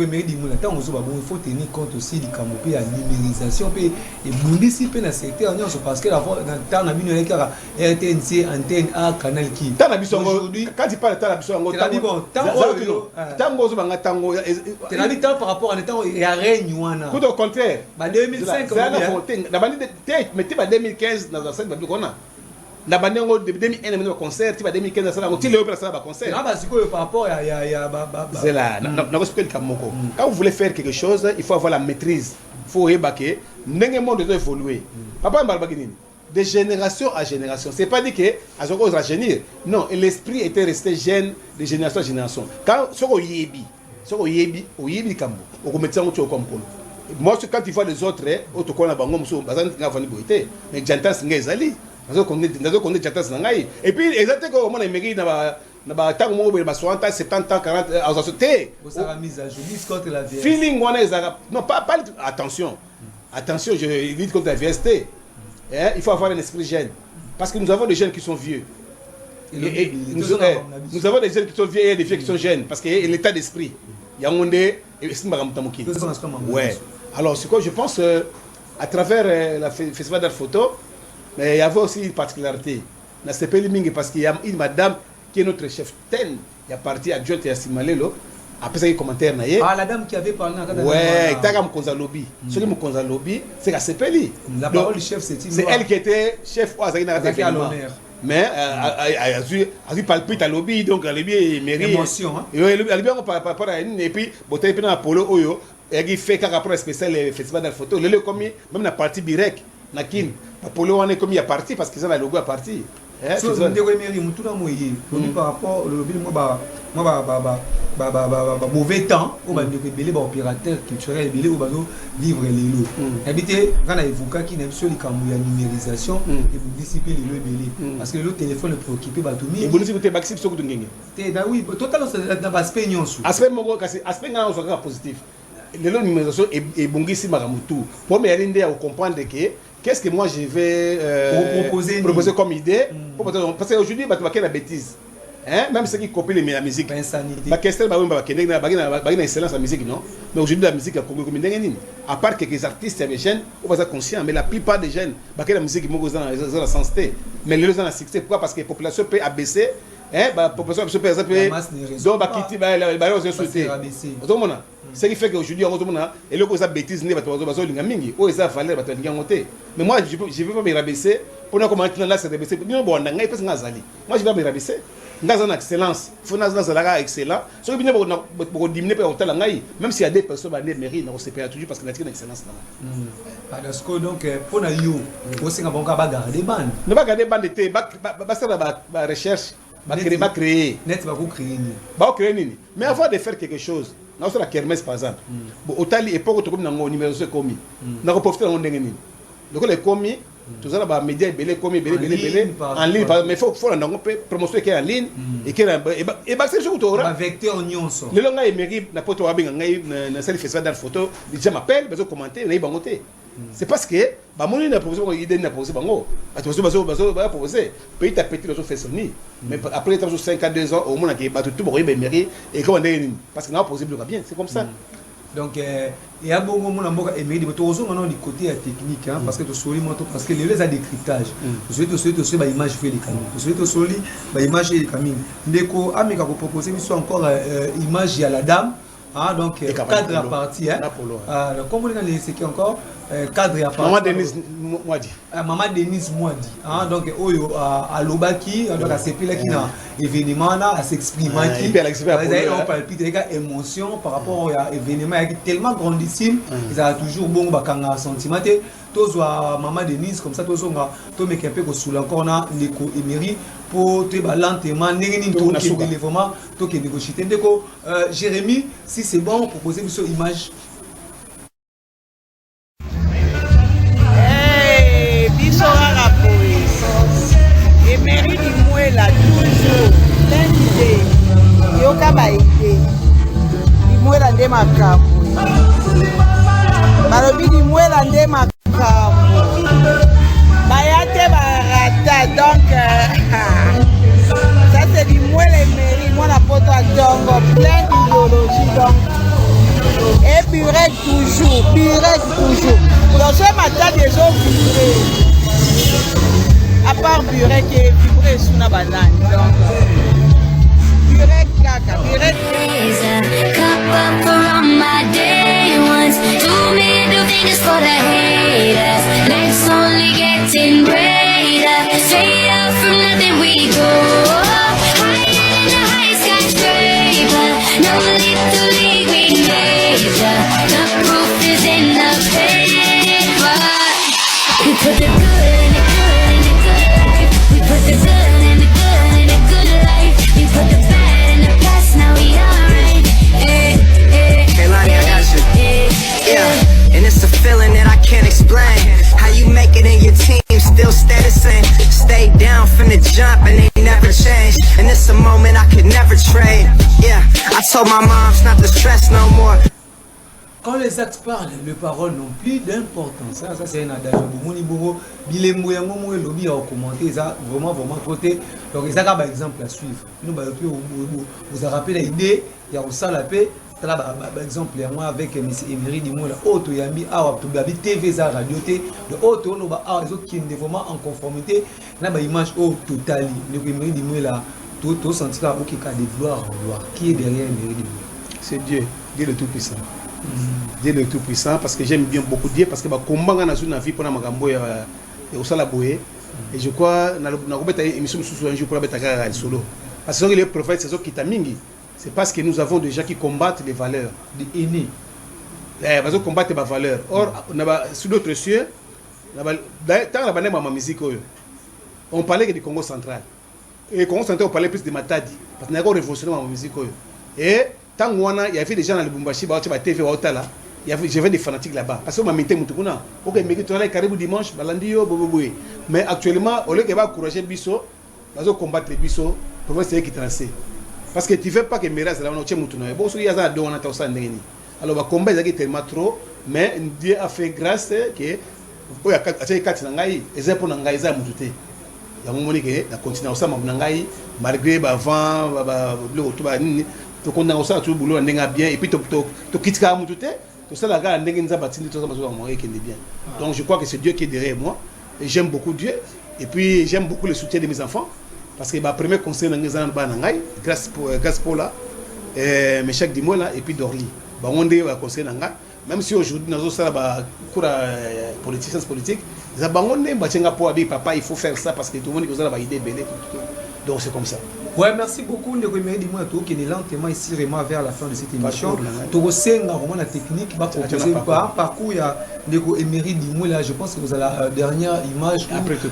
B: faut tenir compte aussi du camp de la numérisation et dans le secteur parce que dans le RTNC, Antenne A, Canal qui.
C: Quand tu parles de
B: temps par rapport à temps, il y a rien.
C: Tout au contraire.
B: 2005,
C: mais 2015, dans la scène, na bandengo de 2001 na concert, tu vas 2015 ça na tu le opération na concert.
B: Ah parce que par rapport à
C: c'est là, na respect kamoko. Quand vous voulez faire quelque chose, il faut avoir la maîtrise. Il faut ébaquer, ndenge monde doit évoluer. Papa mbalbaginini. De génération à génération. C'est pas dit que à ce qu'on va génie. Non, l'esprit était resté jeune de génération à génération. Quand soko yebi kambo, on mettait ça au comme moi quand tu vois les autres, auto kona bango muso bazan ngavani boité, mais j'entends ngezali. Et puis, exactement comme on a mérité dans ba temps mo 60 ans 70 ans 40 ans sauté feeling non pas attention je dis contre la VST, il faut avoir un esprit jeune parce que nous avons des jeunes qui sont vieux et nous avons des jeunes qui sont vieux et des vieux qui sont jeunes parce que l'état d'esprit Yaoundé et Simbaramutamuki. Ouais. Alors ce que je pense à travers la festival d'art photo. Mais il y avait aussi une particularité. Dans ce pays, parce qu'il y a une madame qui est notre chef TEN, il a parti adjointe à Simalelo. Après ça, il y a un commentaire.
B: Ah, la dame qui avait parlé dans la
C: ouais, il y a un lobby. Ce qui est lobby, c'est qu'à ce pays.
B: La parole du chef, c'est
C: elle qui était chef au Azagina. Mais elle a dû palpiter à lobby, donc elle a eu mérite.
B: Émotion.
C: Elle a eu par rapport à une, et puis, il y a Apollo Oyo, il a fait un rapport spécial au festival de la photo. Il a commis, même la partie Birek. Nakin, Apollo on est comme il y a parti parce qu'ils ont le logo à partir.
B: So on dit que Mary Moutouna moyi, par rapport au lobby moi mauvais temps, on va dire que belé opérateur culturel belé au bazo vivre les lots. Habiter quand on évoque qui n'aime sur les camous la numérisation et vous dissiper les lots belé parce que le téléphone est préoccupé ba tout mi.
C: Et vous dites que maxime sur ngenge.
B: Té da oui, totalement dans aspect nyonso.
C: Aspect mongo kasi aspect ngana on positif. Les lots numérisation et bongisi maramutu. Pour me aider à comprendre que qu'est-ce que moi je vais proposer comme idée parce qu'aujourd'hui, tu vas faire la bêtise. Même ceux qui copient la musique. La question est excellence la musique, non? Mais aujourd'hui, la musique, à part quelques artistes et jeunes, on va être conscient, mais la plupart des jeunes, la musique est dans la sensité. Mais les gens ont la succès. Pourquoi? Parce que la population peut abaisser. La population peut abaisser. Donc, ce qui fait qu'aujourd'hui, et le cause de bêtises, mais moi, je ne vais pas me rabaisser pour nous commenter là, c'est rabaisser. Moi, je vais me rabaisser. Dans une excellence, il faut être excellent. Ce qui est diminuer par hôtel, même s'il y a des personnes qui ont mérité, on se paye toujours parce qu'il y a une excellence là.
B: Parce que donc, pour nous, il faut garder des bandes.
C: Ne pas garder des bandes, c'est la recherche. Créer. Mais avant de faire quelque chose, nous avons la kermesse par exemple. Au Tali, et pour que nous ayons un numéro de commis, nous avons profité de l'ondengeni. Donc, les commis, Tout ça, les médias, belé, comme belé, en ligne, mais il faut la promotion qui est en ligne, et qui est c'est ce que tu auras.
B: Vecteur Union.
C: Le long a émérité, n'a pas de festival d'art photo, les gens m'appellent, ils ont commenté, ils ont noté. C'est parce que, mon idée n'a pas posé, l'idée n'a pas posé, posé, petit à petit, ils ont fait sonner. Mais après, 5 à 2 ans, au moins, il y a tout le monde émérité, et comment on est, parce que n'a pas posé bien, c'est comme ça.
B: Donc, il y a beaucoup de gens qui aiment du côté technique, parce que parce que les a décryptage. Tu souhaites une image fait les caméras. Tu souhaites une image fait les caméras. Ndeko Amika vous proposer encore image à la dame. Donc cadre à partie. Comme vous l'avez dit, encore cadre à partie.
C: Maman Denise Mwadi.
B: Maman Denise Mwadi. Donc à l'Obaki, donc à CP là qui n'a événement là, à s'exprimer qui. On palpite avec émotion par rapport à événement tellement grandissime. Ils ont toujours bon bakanga sentiment. Tous Maman Denise comme ça tous on a tout mais un peu sous encore na l'éco émeri pour te lentement n'engini tout qui vraiment tout qui négocier. Ndeko Jérémy, si c'est bon proposer une seule image.
E: Emery Dimwela toujours plein d'idées. Yoka ba idée. Dimwela nde makambo. Balobi Dimwela nde makambo. Bayate barata donc ça c'est Dimwela Emery moi la photo à Dongo plein d'idéologie donc. Et Burek toujours. Donc ce matin des gens vibrés. À part Burek et vibré sous la banane. Donc, Burek caca, Burek.
F: Cup up for all my day ones. Too many new things for the haters. Life's only getting greater. Straight up from nothing we go. Higher than the high skyscraper. No need to league with nature. The proof is in the paper. We put the good in the good in the good. We put the good in the good in the good life. We put the bad in the past, now we alright.
G: Hey Lonnie, I got you. Yeah, and it's a feeling that I can't explain. How you make it in your team still stay the same. Stay down from the jump and they never change. And it's a moment I could never trade. Yeah, I told my moms not to stress no more.
B: Quand les actes parlent, les paroles n'ont plus d'importance. Ça c'est un adage. Bilembo yango mo lobby a commenté ça vraiment côté. Donc ça par exemple à suivre. Nous vous a rappelé l'idée, il y a aussi la paix. Par exemple moi avec M. Emery Dimwela auto yambi awa to babi TV za radio té de auto no ba awa les autres qui est vraiment en conformité na ba image au total de Emery Dimwela tout senti ka OK ka de vouloir qui est derrière Emery Dimwela.
C: C'est Dieu le tout puissant. Dieu le tout puissant parce que j'aime bien beaucoup Dieu parce que ba combat na zone na vie pour na makambo ya osala boye et je crois na robeta émission sous un jour pour beta ka solo parce que les prophètes c'est ça qui tamingi. C'est parce que nous avons des gens qui combattent les valeurs.
B: Des aînés.
C: Ils combattent les valeurs. Or, sur d'autres cieux, on parlait du Congo central. Et le Congo central, on parlait plus de Matadi. Parce qu'on a révolutionné la musique. Et tant qu'il y avait des gens dans le Bumbashi, TV, j'avais des fanatiques là-bas. Parce qu'on m'a mis Moutouna. Ok, mais tu as caribou dimanche, mais actuellement, au lieu de encourager les Bissot, ils combattent les Bissot, pour voir c'est qui tracer. Parce que tu ne veux pas que mes races là, on tient Moutouna. Bon, il y a ça dans la tausa ndeni. Alors, le combat est tellement trop, mais Dieu a fait grâce que il y a 4 nangai, et c'est pour nangai ça Moutouté. Il y a un moment que la continuation nangai, malgré avant, le retour à Nini, tu connais aussi tout le boulot n'enga bien, et puis tu quittes à Moutouté, tout ça la gare n'enga n'a pas tenu tout ça, qui est bien. Donc, je crois que c'est Dieu qui est derrière moi, et j'aime beaucoup Dieu, et puis j'aime beaucoup le soutien de mes enfants. Parce que le premier conseil grâce pour là, mais chaque Dimwela et puis Dorli. On est conseil même si aujourd'hui nous avons un politique, papa il faut faire ça parce que tout le monde a une idée belle. Donc c'est comme ça.
B: Ouais, merci beaucoup. Nous remercions qui est lentement ici vraiment vers la fin de cette émission. Tout c'est vraiment la technique va proposer par parcours il y a Emery Dimwela. Je pense que vous avez la dernière image,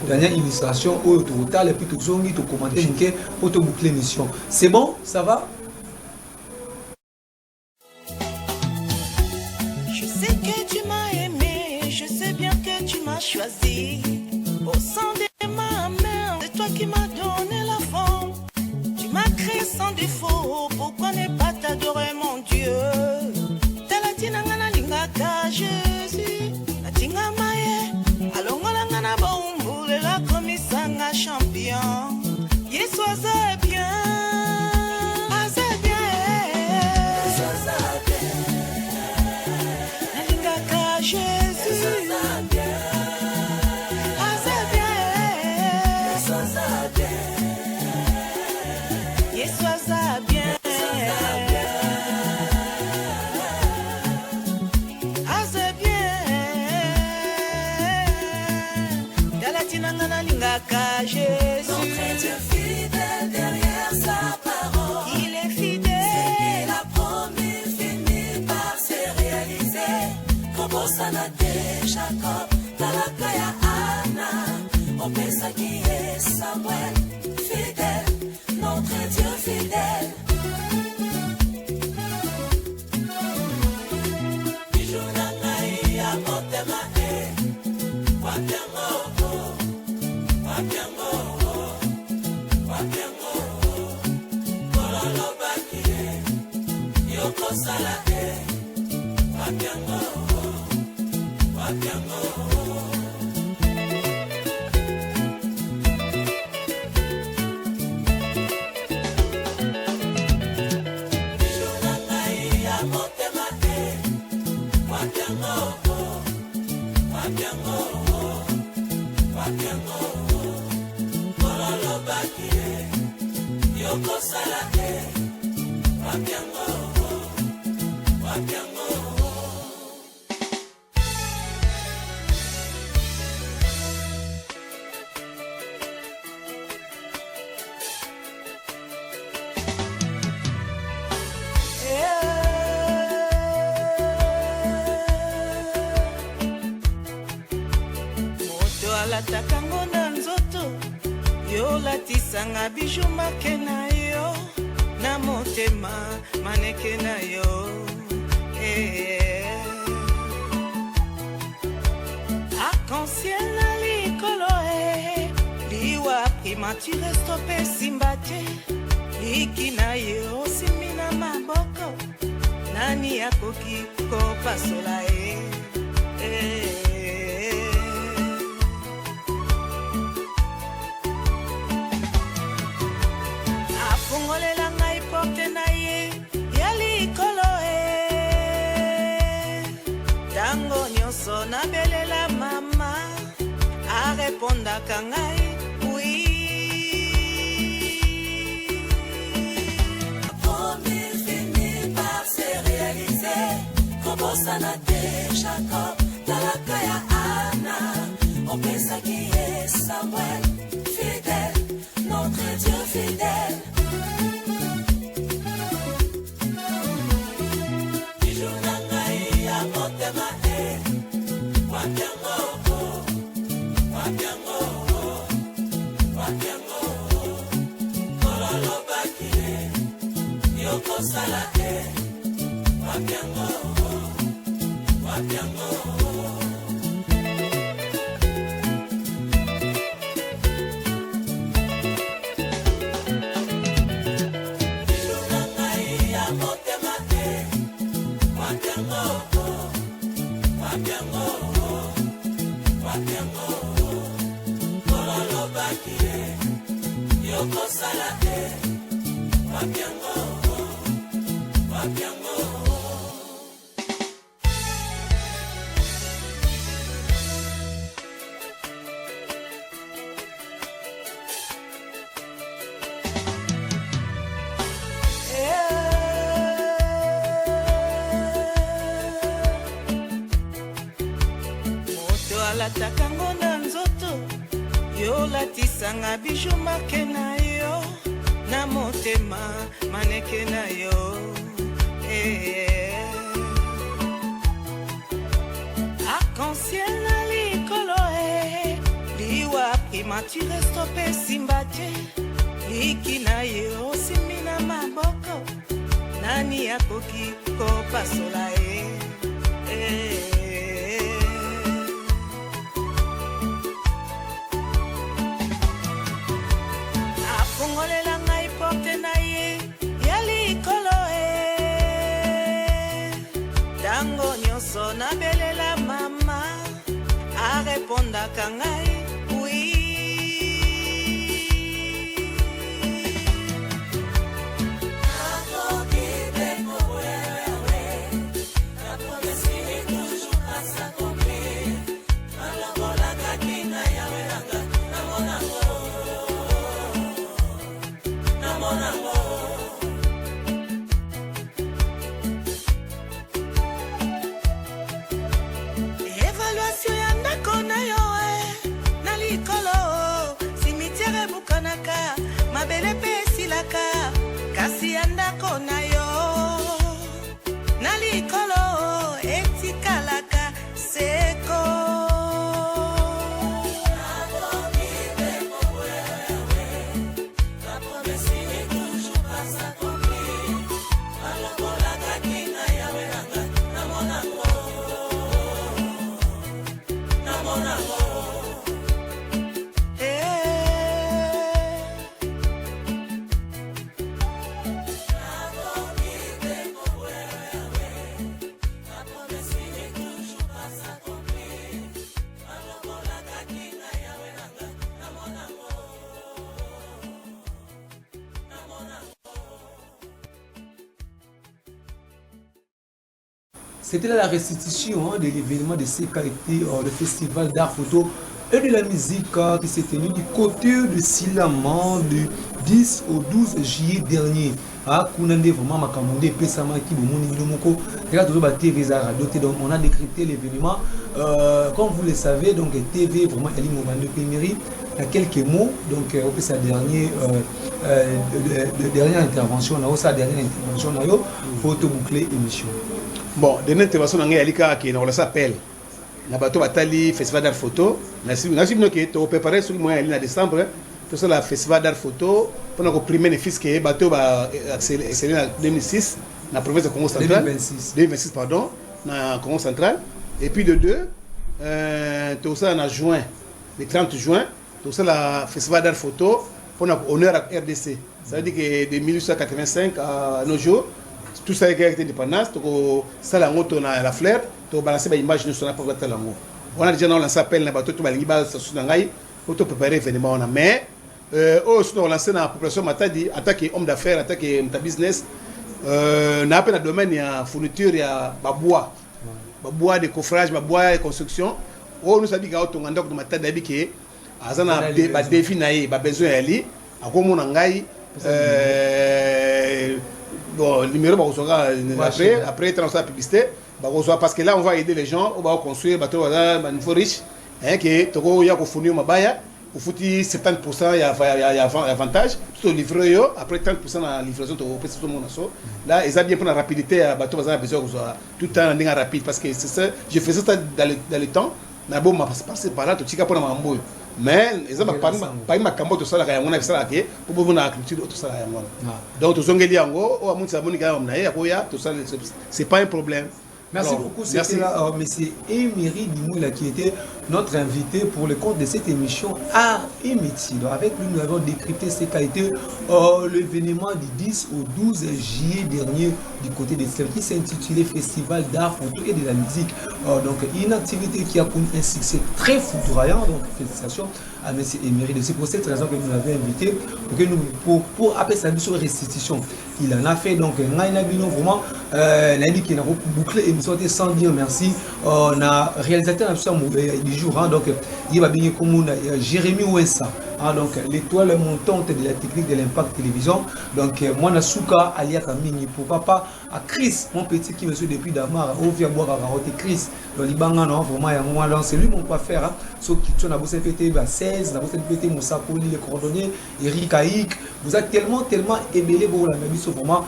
B: dernière illustration au total et puis tout ça tout commenter pour te boucler l'émission. C'est bon, ça va?
H: Je sais que tu m'as aimé, je sais bien que tu m'as choisi.
E: Jésus.
H: Notre Dieu fidèle derrière sa parole.
E: Il est fidèle.
H: Ce qu'il a promis finit par se réaliser. Kobosana de Jacob, talaka ya Anna. Opesa qui est Samuel, fidèle, notre Dieu fidèle.
E: Takango na nzoto yo latisanga bijou make na yo na motema maneke na yo arc-en-ciel na likolo liwa primature stope simba te liki na yo simbi na maboko nani akoki kopasola afungolela ngai porte na ye ya likolo ntango nyonso nabelela mama arepondaka ngai oui.
H: Promis finit par se réaliser. Kobosana de Jacob, talaka ya Anna. Opesa qui est Samuel, fidèle, notre Dieu fidèle.
E: Takango na nzoto yo latisanga bijou make na yo na motema maneke na yo arc-en-ciel na likolo liwa primature stope simba te liki na yo simbi na maboko nani akoki kopasola afungolela ngai porte na ye ya likolo ntango nyonso nabelela mama arepondaka ngai oui. Évaluation ya ndako na yo mabele pe silaka kasi ya ndako na yo na likolo etikalaka seko
B: C'était là la restitution de l'événement de CKT, le festival d'art photo et de la musique qui s'est tenu du côté de Silaman du 10 au 12 juillet dernier. Kounande vraiment Makamondé, Pesama qui donc on a décrypté l'événement. Comme vous le savez, donc TV vraiment Elie Mouvando Pémeri, il y a quelques mots, donc on peut sa dernière intervention, on a sa dernière intervention, on a photo bouclée émission.
C: Bon, de notre intervention, on a qui on s'appelle. Na bateau batali festival d'art photo. Nasi que tu préparé sur le mois de décembre. Tout ça la festival d'art photo pendant que premier bénéfice que bateau va accélérer en 2006 dans la province de Congo central. 2026 pardon, dans Congo central. Et puis de deux, tout ça en juin, le 30 juin, tout ça la festival d'art photo pendant honneur à RDC. Ça veut dire que de 1885 à nos jours. Tout ça est avec l'indépendance, ça la moto na la fleur, tu balancer ba image sur la porte la moto. On a déjà lancé appel na bateau tu balingi ba sur ngai pour te préparer événement on a mais on lancé na population matadi attaquer homme d'affaires, attaquer ta business na appel na domaine ya fourniture ya bois de coffrage, bois de construction. Nous ça dit que on nganda ko matadi abike azana ba défi na ba besoin ya li akomo na ngai bon, numéro après transfert la publicité parce que là on va aider les gens on va construire bateau un niveau riche que toko ya ko fournir mabaya au fouti 70% il y a avantage tout livrer après 30% la livraison to peut tout le monde là ils a bien pour la rapidité bateau a besoin tout le temps en rapide parce que c'est ça je faisais ça dans le temps na bon m'a passé par là tout tika pour mambo mais ils ont pas ma cambo tout ça là on a fait ça pour vous na culture tout ça là donc tout zongeli yango o amunsa monika na ya koya tout ça c'est pas un problème.
B: Merci beaucoup, c'était là monsieur Emery Dimoula qui était notre invité pour le compte de cette émission Art et Métier. Avec lui, nous avons décrypté ce qu'a été l'événement du 10 au 12 juillet dernier du côté de Sèvres qui s'intitulait Festival d'art, photo et de la musique. Donc, une activité qui a connu un succès très foudroyant. Donc, félicitations à M. Emery. C'est pour cette raison que nous l'avons invité pour appeler sa mission restitution. Il en a fait donc vraiment dit qu'il a bouclé l'émission sans dire merci. On a réalisateur du jour, donc il va bien comme Jérémy Ouensa. Donc l'étoile montante de la technique de l'impact télévision. Donc moi Nasuka Alia Kamini, pourquoi pas à Chris, mon petit qui me suit depuis Damar, au via boire à Rarote Chris, dans l'Ibanga, non, vraiment il y a un moment c'est lui mon pas faire. Sauf qu'il a bossé pété 16, il a bossé pété Moussa Poli, les coordonnées, Eric Aïk. Vous êtes tellement ébélé pour la Nabiso, vraiment,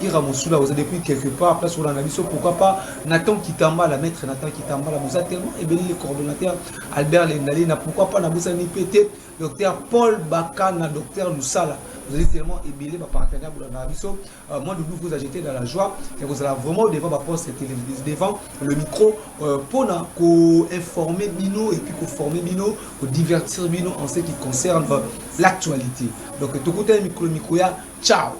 B: Ira Moussula, vous êtes depuis quelque part, place sur la Nabiso, pourquoi pas Nathan Kitamba, la maître Nathan Kitamba, vous êtes tellement ébélé les coordonnateurs, Albert Lendali, pourquoi pas Naboussa Nipété, docteur Paul Bakana, docteur Loussala. Vous allez tellement ébélé par partenaire pour la Nabiso. Moi, de vous agiter dans la joie, et vous allez vraiment devant ma poste devant le micro pour informer Bino et puis pour former Bino, pour divertir Bino en ce qui concerne l'actualité. Donc, tout côté le micro, ciao.